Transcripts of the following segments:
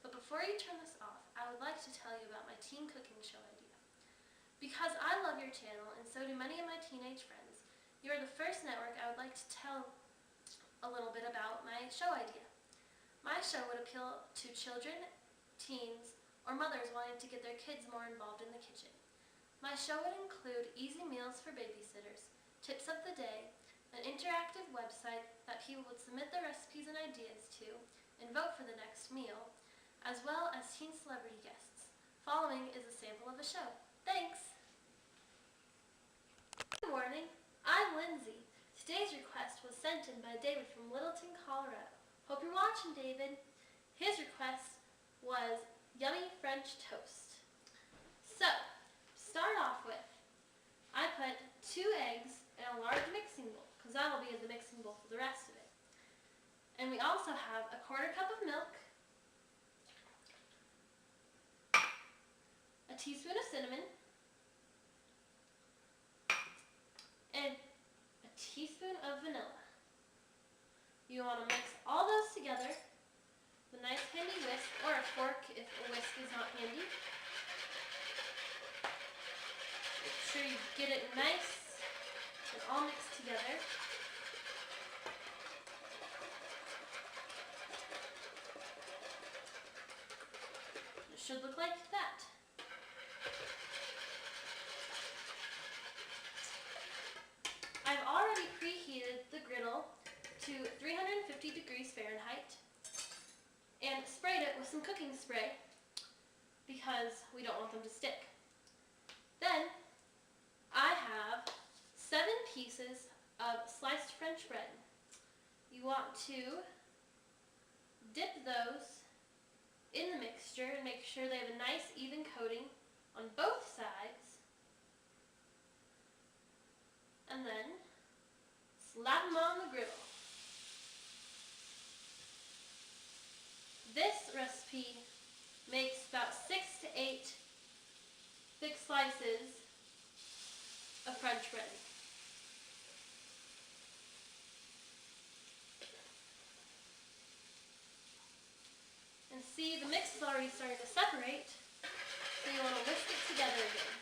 But before you turn this off, I would like to tell you about my teen cooking show idea. Because I love your channel, and so do many of my teenage friends, you are the first network I would like to tell a little bit about my show idea. My show would appeal to children, teens, or mothers wanting to get their kids more involved in the kitchen. My show would include easy meals for babysitters, tips of the day, an interactive website that people would submit their recipes and ideas to and vote for the next meal, as well as teen celebrity guests. Following is a sample of the show. Thanks! Good morning, I'm Lindsay. Today's request was sent in by David from Littleton, Colorado. Hope you're watching, David. His request was yummy French toast. So, to start off with, I put 2 eggs in a large mixing bowl, because that'll be the mixing bowl for the rest of it. And we also have a 1/4 cup of milk, a teaspoon of cinnamon, and a teaspoon of vanilla. You want to mix all those together with a nice handy whisk, or a fork if a whisk is not handy. Make sure you get it nice and all mixed together. It should look like that. I've already preheated the griddle to 350 degrees Fahrenheit and sprayed it with some cooking spray because we don't want them to stick. Then I have 7 pieces of sliced French bread. You want to dip those in the mixture and make sure they have a nice even coating on both sides, and then slap them on the griddle. This recipe makes about 6 to 8 thick slices of French bread. And see, the mix is already starting to separate, so you want to whisk it together again.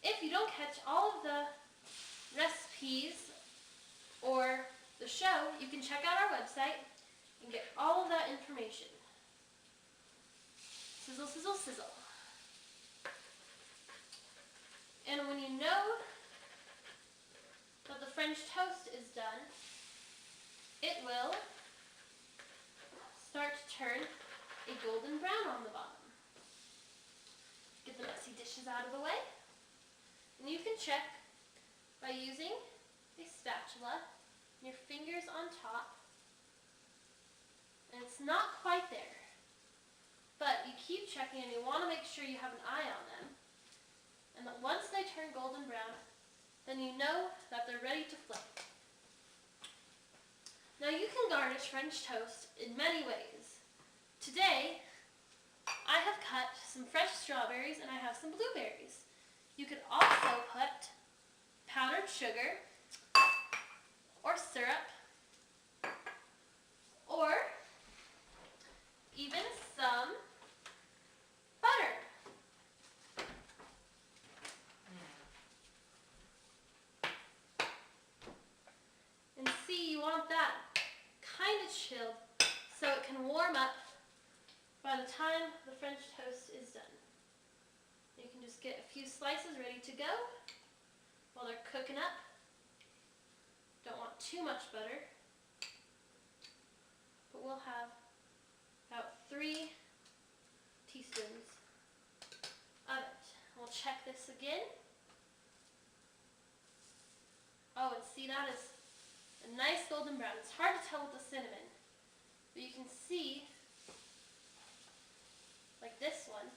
If you don't catch all of the recipes or the show, you can check out our website and get all of that information. Sizzle, sizzle, sizzle. And when you know that the French toast is done, it will start to turn a golden brown on the bottom. Get the messy dishes out of the way. And you can check by using a spatula and your fingers on top. And it's not quite there. But you keep checking and you want to make sure you have an eye on them. And that once they turn golden brown, then you know that they're ready to flip. Now you can garnish French toast in many ways. Today, I have cut some fresh strawberries and I have some blueberries. You could also put powdered sugar or syrup or even some butter. And see, you want that kind of chilled so it can warm up by the time the French toast is done. You can just get a few slices ready to go while they're cooking up. Don't want too much butter, but we'll have about 3 teaspoons of it. We'll check this again. Oh, and see, that is a nice golden brown. It's hard to tell with the cinnamon, but you can see, like this one,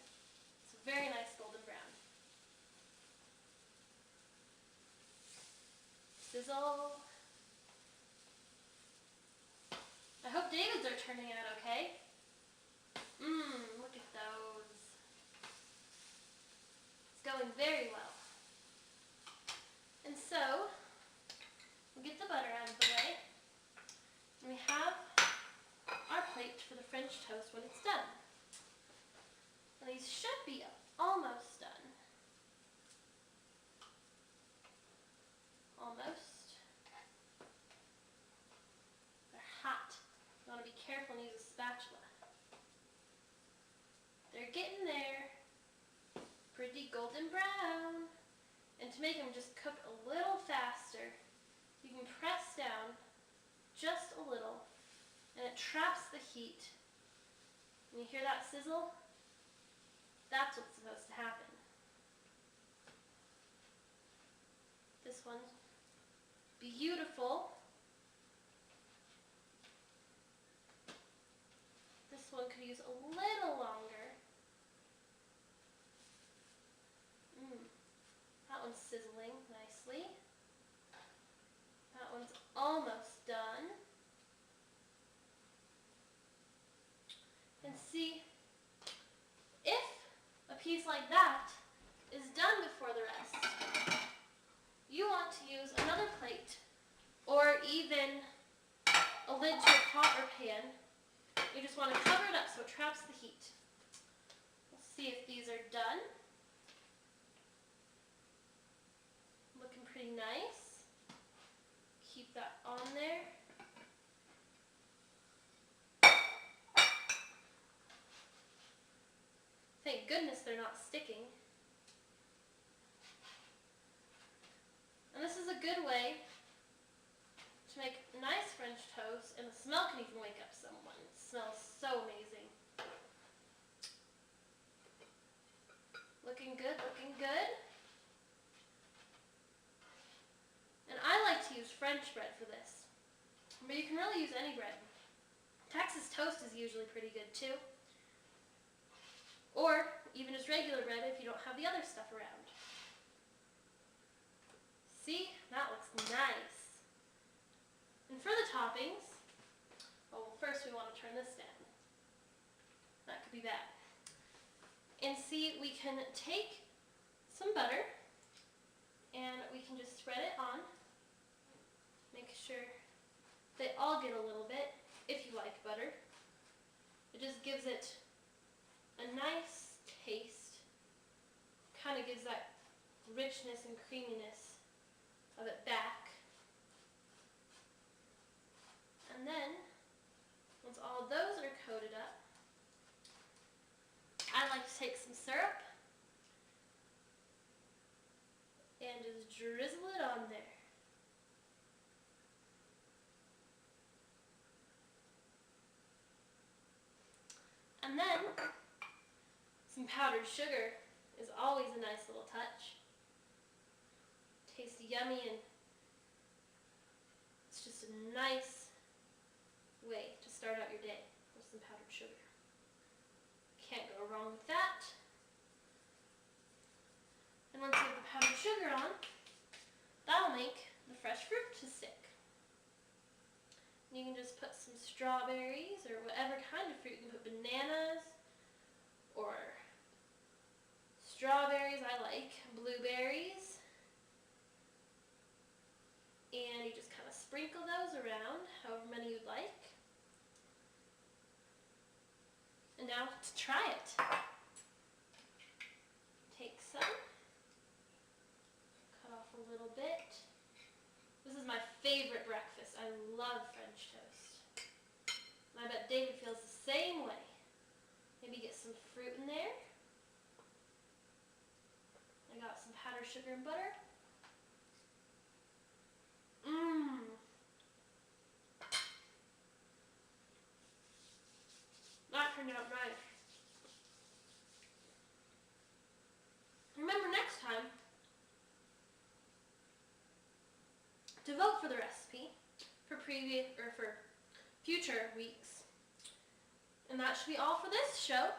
it's a very nice golden brown. Sizzle. I hope David's are turning out okay. Look at those. It's going very well. And so, we'll get the butter French toast when it's done. And these should be almost done. Almost. They're hot. You want to be careful and use a spatula. They're getting there. Pretty golden brown. And to make them just cook a little faster, you can press down just a little, and it traps the heat. And you hear that sizzle? That's what's supposed to happen. This one's beautiful. This one could use a little longer. That one's sizzling nicely. That one's almost done. And see, if a piece like that is done before the rest, you want to use another plate or even a lid to a pot or pan. You just want to cover it up so it traps the heat. Let's see if these are done. Looking pretty nice. Keep that on there. Thank goodness they're not sticking. And this is a good way to make nice French toast, and the smell can even wake up someone. It smells so amazing. Looking good, looking good. And I like to use French bread for this, but you can really use any bread. Texas toast is usually pretty good too. Or even just regular bread if you don't have the other stuff around. See, that looks nice. And for the toppings, well, first we want to turn this down. That could be bad. And see, we can take some butter and we can just spread it on. Make sure they all get a little bit, if you like butter. It just gives it a nice taste. Kind of gives that richness and creaminess of it back. And then, once all of those are coated up, I like to take some syrup and just drizzle it on there. And then, some powdered sugar is always a nice little touch. Tastes yummy, and it's just a nice way to start out your day with some powdered sugar. Can't go wrong with that. And once you have the powdered sugar on, that'll make the fresh fruit to stick. You can just put some strawberries or whatever kind of fruit. You can put bananas or strawberries. I like blueberries. And you just kind of sprinkle those around, however many you'd like. And now to try it. Take some, cut off a little bit. This is my favorite breakfast. I love French toast. And I bet David feels the same way. Maybe get some fruit in there. I got some powdered sugar and butter. That turned out nice. Remember next time to vote for the recipe for future weeks. And that should be all for this show.